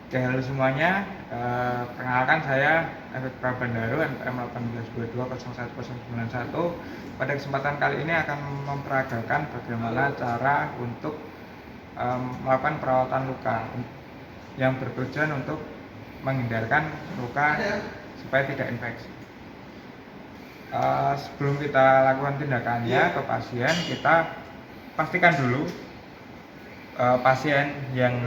Oke, halo semuanya. Perkenalkan saya Efek Prabandaro NPM 18220191. Pada kesempatan kali ini akan memperagakan bagaimana cara untuk melakukan perawatan luka yang bertujuan untuk menghindarkan luka supaya tidak infeksi. Sebelum kita lakukan tindakannya ke pasien, kita pastikan dulu pasien yang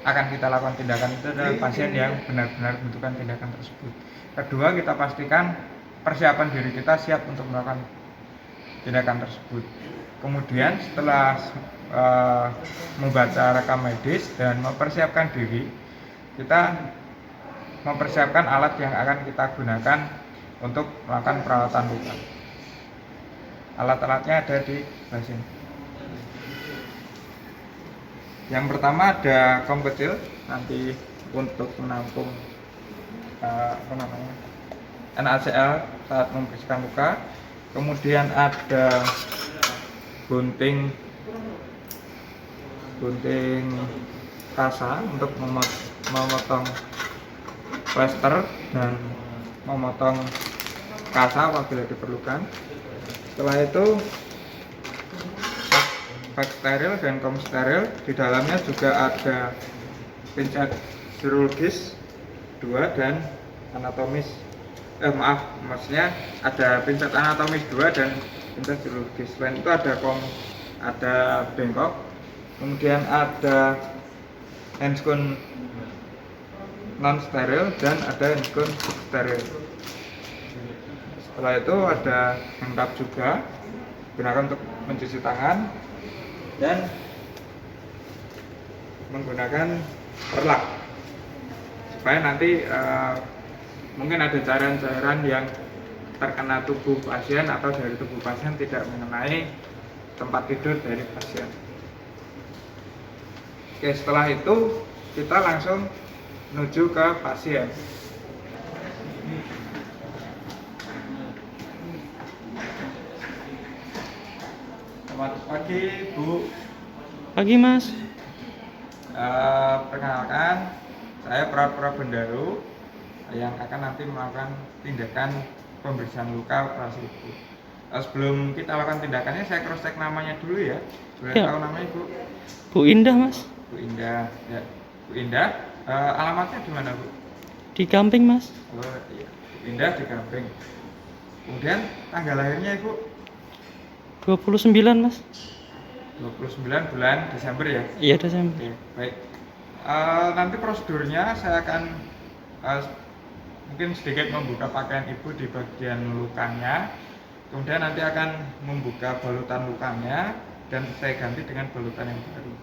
akan kita lakukan tindakan itu adalah pasien yang benar-benar membutuhkan tindakan tersebut. Kedua, kita pastikan persiapan diri kita siap untuk melakukan tindakan tersebut. Kemudian setelah membaca rekam medis dan mempersiapkan diri, kita mempersiapkan alat yang akan kita gunakan untuk melakukan perawatan luka. Alat-alatnya ada di sebelah sini. Yang pertama ada kom kecil, nanti untuk menampung NaCl saat membersihkan luka. Kemudian ada gunting kasa untuk memotong plester dan memotong kasa apabila diperlukan. Setelah itu bag steril dan kom steril. Di dalamnya juga ada pincet chirurgis 2 dan anatomis. Maksudnya ada pincet anatomis 2 dan pincet chirurgis. Selain itu ada bengkok, kemudian ada handscoon non steril dan ada handscoon steril. Setelah itu ada handcuff juga, gunakan untuk mencuci tangan dan menggunakan perlak supaya nanti mungkin ada cairan-cairan yang terkena tubuh pasien atau dari tubuh pasien tidak mengenai tempat tidur dari pasien. Oke, setelah itu kita langsung menuju ke pasien. Selamat pagi, Bu. Pagi, Mas. Perkenalkan, saya Prabandaro yang akan nanti melakukan tindakan pembersihan luka operasi ibu. Sebelum kita lakukan tindakannya, saya cross check namanya dulu ya. Boleh Ya. tahu namanya, Bu? Bu Indah, Mas. Bu Indah. Ya, Bu Indah. Alamatnya di mana, Bu? Di Gamping, Mas. Oh iya, Bu Indah di Gamping. Kemudian tanggal lahirnya Ibu? 29, Mas. 29 bulan Desember ya? Iya, Desember. Oke, baik. Nanti prosedurnya saya akan mungkin sedikit membuka pakaian ibu di bagian lukanya, kemudian nanti akan membuka balutan lukanya dan saya ganti dengan balutan yang baru.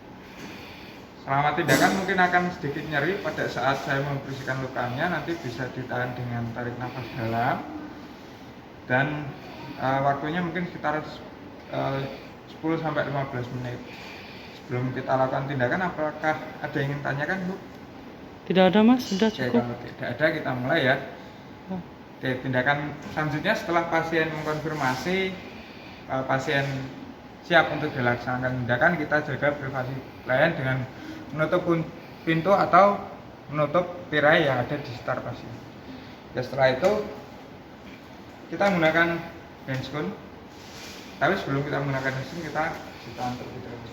Selama tindakan mungkin akan sedikit nyeri pada saat saya membersihkan lukanya, nanti bisa ditahan dengan tarik nafas dalam dan waktunya mungkin sekitar 10-15 menit. Sebelum kita lakukan tindakan, apakah ada yang ingin tanyakan, Bu? Tidak ada, Mas. Sudah Oke, cukup. kalau tidak ada kita mulai ya. Oke, tindakan selanjutnya setelah pasien mengkonfirmasi pasien siap untuk dilaksanakan tindakan, kita jaga privasi klien dengan menutup pintu atau menutup tirai yang ada di sekitar pasien. Ya, setelah itu kita menggunakan handscoon. Tapi sebelum kita menggunakan handscoon, kita cuci tangan terlebih dahulu.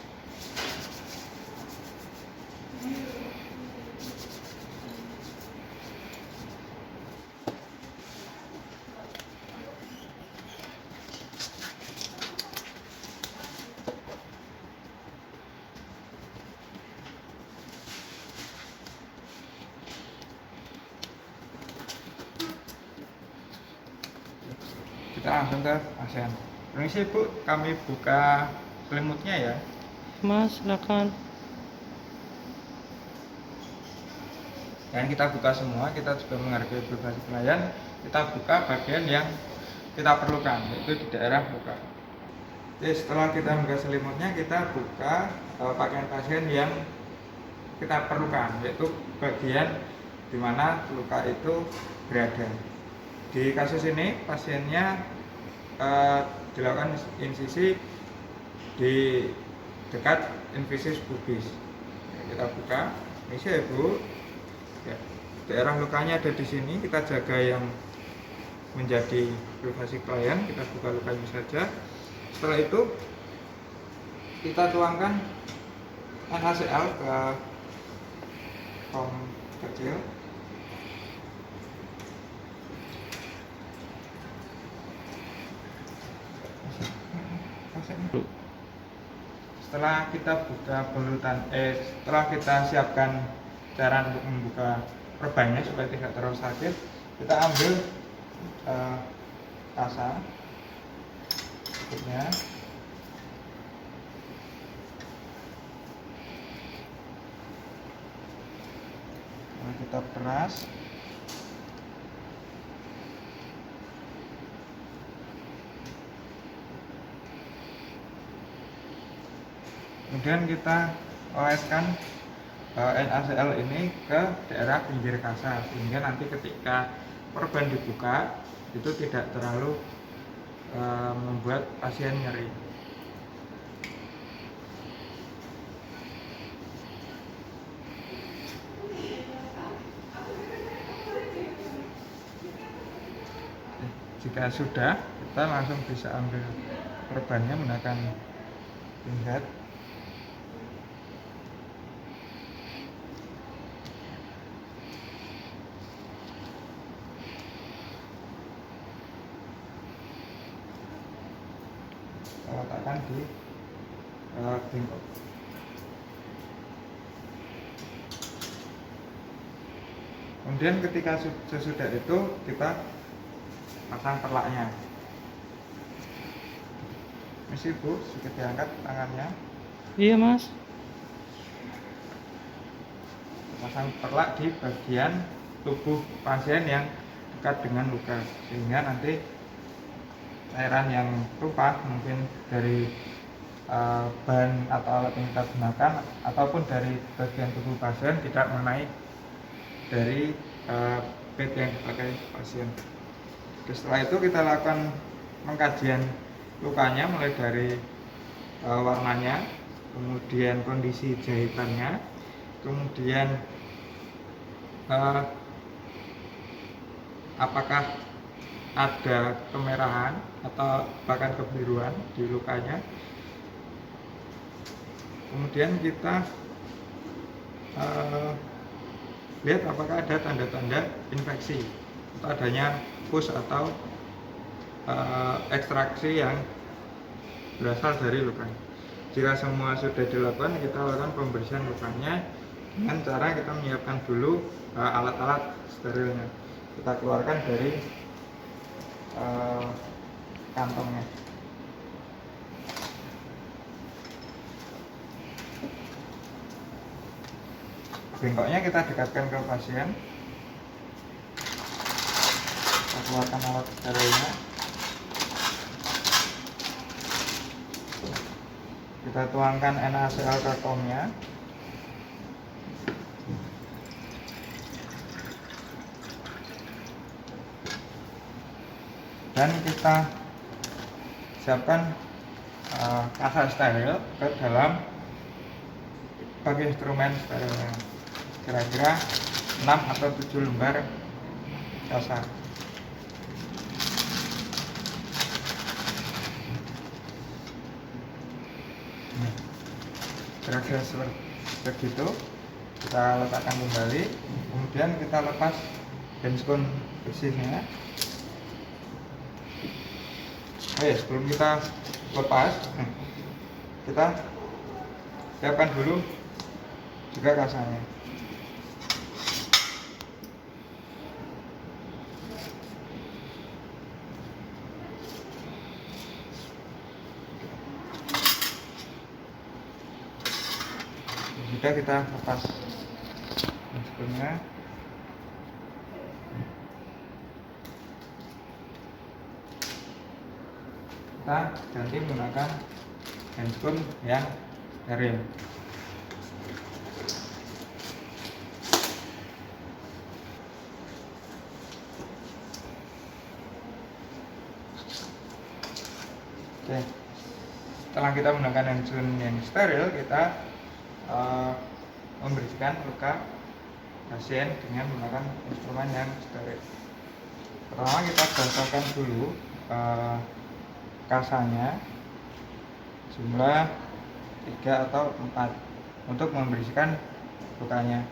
Kita langsung ke pasien. Permisi Bu, kami buka selimutnya ya. Mas, silakan. Dan kita buka semua, kita juga menghargai privasi klien. Kita buka bagian yang kita perlukan, yaitu di daerah luka. Jadi setelah kita buka selimutnya, kita buka pakaian pasien yang kita perlukan, yaitu bagian di mana luka itu berada. Di kasus ini pasiennya dilakukan insisi di dekat infisis pubis. Kita buka, ini ya Bu. Ya, daerah lukanya ada di sini, kita jaga yang menjadi privasi klien, kita buka lukanya saja. Setelah itu kita tuangkan NaCl ke tong kecil. Setelah kita buka polutan, setelah kita siapkan cara untuk membuka perbannya supaya tidak terlalu sakit, kita ambil kasa berikutnya. Lalu kita peras. Kemudian kita oleskan NaCl ini ke daerah pinggir kasa, sehingga nanti ketika perban dibuka itu tidak terlalu membuat pasien nyeri. Jika sudah, kita langsung bisa ambil perbannya menggunakan pinset. Kita letakkan di bengkok. Kemudian ketika sesudah itu kita pasang perlaknya. Misi Bu, sedikit diangkat tangannya. Iya Mas. Pasang perlak di bagian tubuh pasien yang dekat dengan luka, sehingga nanti cairan yang tumpah mungkin dari bahan atau alat yang kita gunakan ataupun dari bagian tubuh pasien tidak mengenai dari bed yang dipakai pasien. Setelah itu kita lakukan pengkajian lukanya, mulai dari warnanya, kemudian kondisi jahitannya, kemudian apakah ada kemerahan atau bahkan kebiruan di lukanya. Kemudian kita lihat apakah ada tanda-tanda infeksi atau adanya pus atau ekstraksi yang berasal dari lukanya. Jika semua sudah dilakukan, kita lakukan pembersihan lukanya dengan cara kita menyiapkan dulu alat-alat sterilnya. Kita keluarkan dari kantongnya. Bengkoknya kita dekatkan ke pasien. Kita keluarkan alat sterilnya. Kita tuangkan NaCl ke tongnya. Dan kita siapkan kasa steril ke dalam pakai instrumen sterilnya, kira-kira 6 atau 7 lembar kasa. Kira-kira seperti itu. Kita letakkan kembali, kemudian kita lepas handskun bersihnya. Sebelum kita lepas, kita siapkan dulu juga kasanya. Jika kita lepas handscoonnya, kita ganti menggunakan handscoon yang steril. Oke, setelah kita menggunakan handscoon yang steril, kita membersihkan luka pasien dengan menggunakan instrumen yang steril. Pertama kita basakan dulu kasanya jumlah 3 atau 4 untuk membersihkan lukanya.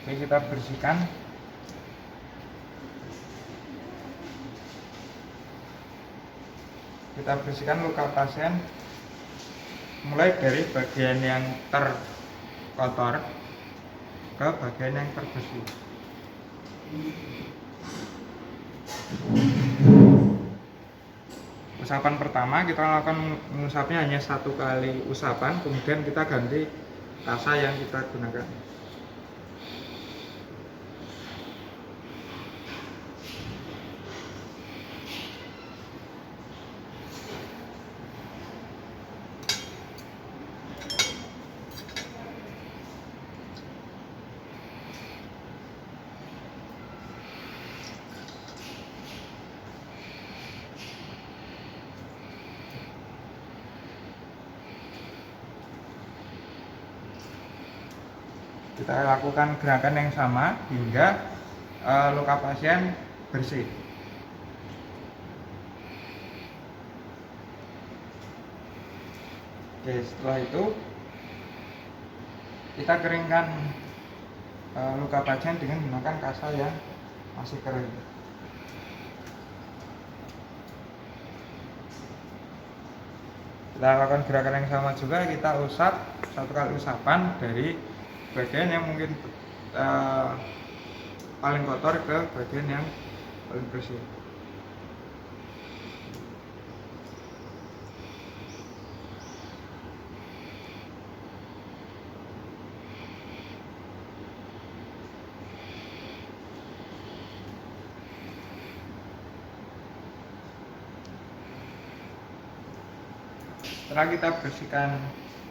Oke, kita bersihkan. Kita bersihkan luka pasien mulai dari bagian yang terkotor ke bagian yang terbersih. Usapan pertama kita lakukan mengusapnya hanya 1 kali usapan, kemudian kita ganti kasa yang kita gunakan. Kita lakukan gerakan yang sama hingga luka pasien bersih. Oke, setelah itu kita keringkan luka pasien dengan menggunakan kasa yang masih kering. Kita lakukan gerakan yang sama juga, kita usap 1 kali usapan dari bagian yang mungkin paling kotor ke bagian yang paling bersih. Setelah kita bersihkan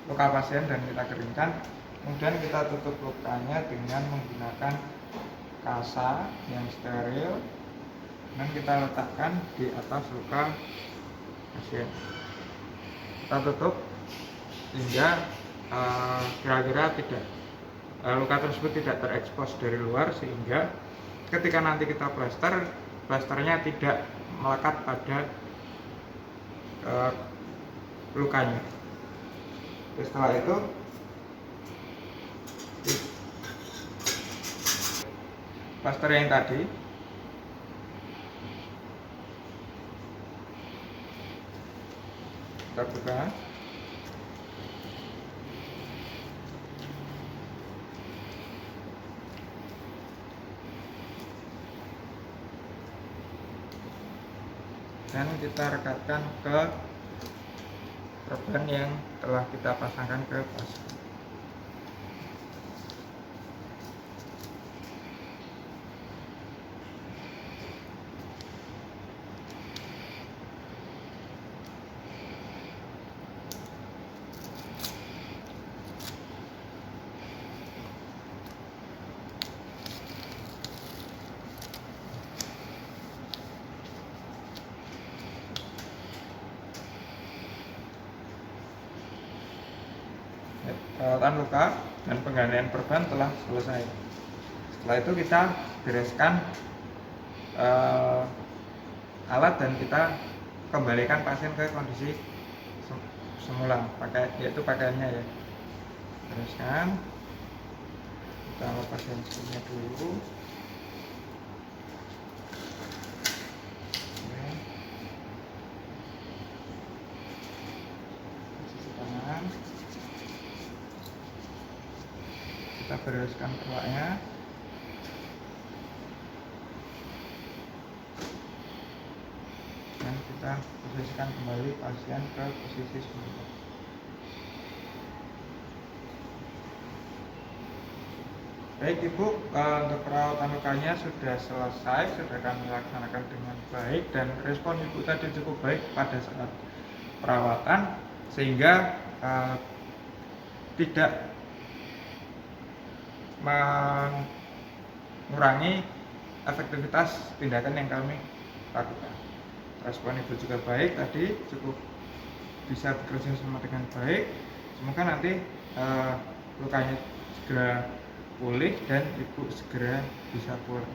luka pasien dan kita keringkan, kemudian kita tutup lukanya dengan menggunakan kasa yang steril dan kita letakkan di atas luka pasien. Kita tutup sehingga kira-kira tidak luka tersebut tidak terekspos dari luar, sehingga ketika nanti kita plasternya tidak melekat pada lukanya. Setelah itu plaster yang tadi kita buka. Dan kita rekatkan ke perban yang telah kita pasangkan ke pasien. Perawatan luka dan penggantian perban telah selesai. Setelah itu kita bereskan alat dan kita kembalikan pasien ke kondisi semula, yaitu pakaiannya ya. Bereskan, kita lepas sensinya dulu. Kita bereskan perlaknya. Dan kita posisikan kembali pasien ke posisi semula. Baik Ibu, untuk perawatan lukanya sudah selesai, sudah kami laksanakan dengan baik dan respon Ibu tadi cukup baik pada saat perawatan sehingga tidak mengurangi efektivitas tindakan yang kami lakukan. Respon Ibu juga baik tadi, cukup bisa bekerja sama dengan baik. Semoga nanti lukanya segera pulih dan Ibu segera bisa pulang.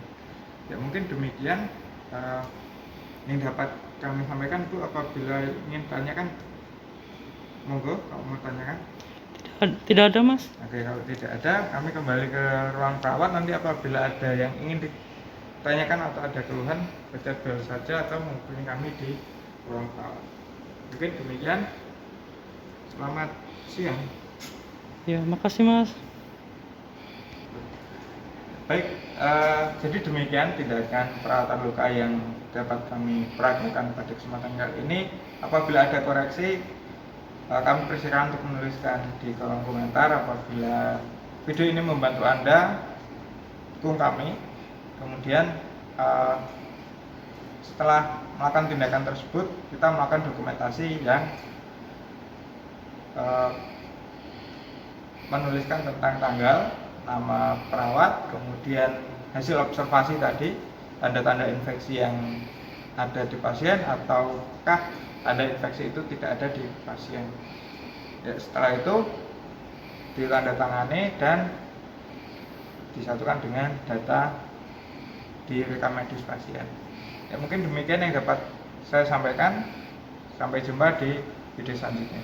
Ya mungkin demikian yang dapat kami sampaikan. Bu, apabila ingin tanyakan, monggo kalau mau tanyakan. Tidak ada mas. Oke, kalau tidak ada, kami kembali ke ruang perawat. Nanti apabila ada yang ingin ditanyakan atau ada keluhan, baca bel saja atau menghubungi kami di ruang perawat. Mungkin demikian. Selamat siang. Ya, makasih mas. Baik, jadi demikian tindakan perawatan luka yang dapat kami peragakan pada kesempatan kali ini. Apabila ada koreksi, kami persilakan untuk menuliskan di kolom komentar. Apabila video ini membantu Anda, dukung kami. Kemudian setelah melakukan tindakan tersebut, kita melakukan dokumentasi yang menuliskan tentang tanggal, nama perawat, kemudian hasil observasi tadi, tanda-tanda infeksi yang ada di pasien ataukah tanda infeksi itu tidak ada di pasien. Ya, setelah itu ditandatangani dan disatukan dengan data di rekam medis pasien. Ya, mungkin demikian yang dapat saya sampaikan. Sampai jumpa di video selanjutnya.